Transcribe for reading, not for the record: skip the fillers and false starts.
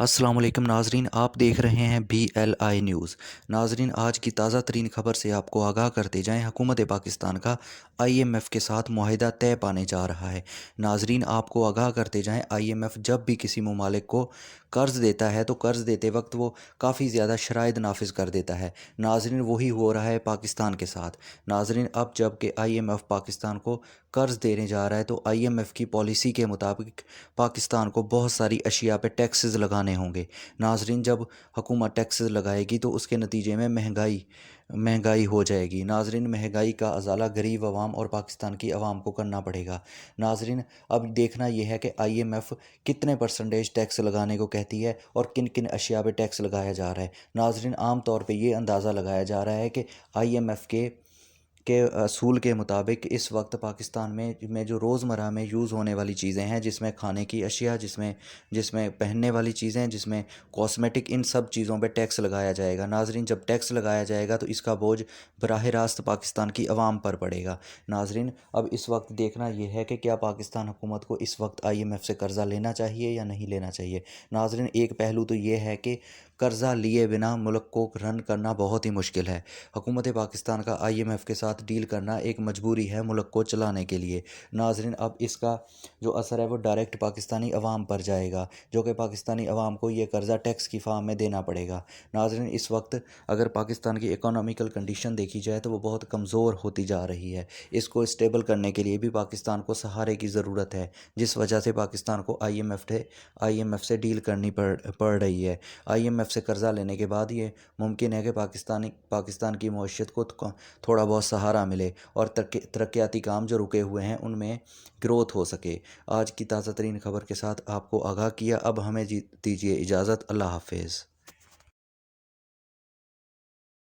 अस्सलाम वालेकुम नाजरीन, आप देख रहे हैं BLI न्यूज़। नाजरीन, आज की ताज़ा तरीन खबर से आपको आगाह करते जाएं। हुकूमत पाकिस्तान का IMF के साथ मुआहिदा तय पाने जा रहा है। नाजरीन, आपको आगाह करते जाएं, IMF जब भी किसी ममालिक को कर्ज़ देता है तो कर्ज़ देते वक्त वो काफ़ी ज़्यादा शराइत नाफिज कर देता है। नाजरीन, वही हो रहा है पाकिस्तान के साथ। नाजरीन, अब जब कि IMF पाकिस्तान को कर्ज़ देने जा रहा है तो IMF की पॉलिसी के मुताबिक पाकिस्तान को बहुत सारी अशिया पे टैक्सेस लगाने होंगे। नाजरीन, जब हुकूमत टैक्सेस लगाएगी तो उसके नतीजे में महंगाई हो जाएगी। नाजरीन, महंगाई का अजाला गरीब आवाम और पाकिस्तान की आवाम को करना पड़ेगा। नाजरीन, अब देखना यह है कि IMF कितने परसेंटेज टैक्स लगाने को कहती है और किन किन अशिया पे टैक्स लगाया जा रहा है। नाजरीन, आम तौर पे ये अंदाज़ा लगाया जा रहा है कि IMF के असूल के मुताबिक इस वक्त पाकिस्तान में जो रोज़मर्रा में यूज़ होने वाली चीज़ें हैं, जिसमें खाने की अशिया, जिसमें जिसमें पहनने वाली चीज़ें, जिसमें कॉस्मेटिक, इन सब चीज़ों पे टैक्स लगाया जाएगा। नाजरीन, जब टैक्स लगाया जाएगा तो इसका बोझ बराह रास्त पाकिस्तान की आवाम पर पड़ेगा। नाजरीन, अब इस वक्त देखना यह है कि क्या पाकिस्तान हुकूमत को इस वक्त IMF से कर्ज़ा लेना चाहिए या नहीं लेना चाहिए। नाजरीन, एक पहलू तो ये है कि कर्ज़ा लिए बिना मुल्क को रन करना बहुत ही मुश्किल है। हुकूमत पाकिस्तान का IMF के साथ डील करना एक मजबूरी है मुल्क को चलाने के लिए। नाजरीन, अब इसका जो असर है वो डायरेक्ट पाकिस्तानी अवाम पर जाएगा, जो कि पाकिस्तानी अवाम को ये कर्ज़ा टैक्स की फार्म में देना पड़ेगा। नाजरीन, इस वक्त अगर पाकिस्तान की इकोनॉमिकल कंडीशन देखी जाए तो वो बहुत कमज़ोर होती जा रही है। इसको स्टेबल करने के लिए भी पाकिस्तान को सहारे की ज़रूरत है, जिस वजह से पाकिस्तान को IMF से डील करनी पड़ रही है। IMF से कर्ज़ा लेने के बाद ये मुमकिन है कि पाकिस्तान की मईशत को थोड़ा बहुत सहारा मिले और तरक्याती काम जो रुके हुए हैं उनमें ग्रोथ हो सके। आज की ताज़ा तरीन खबर के साथ आपको आगाह किया। अब हमें दीजिए इजाज़त। अल्लाह हाफिज़।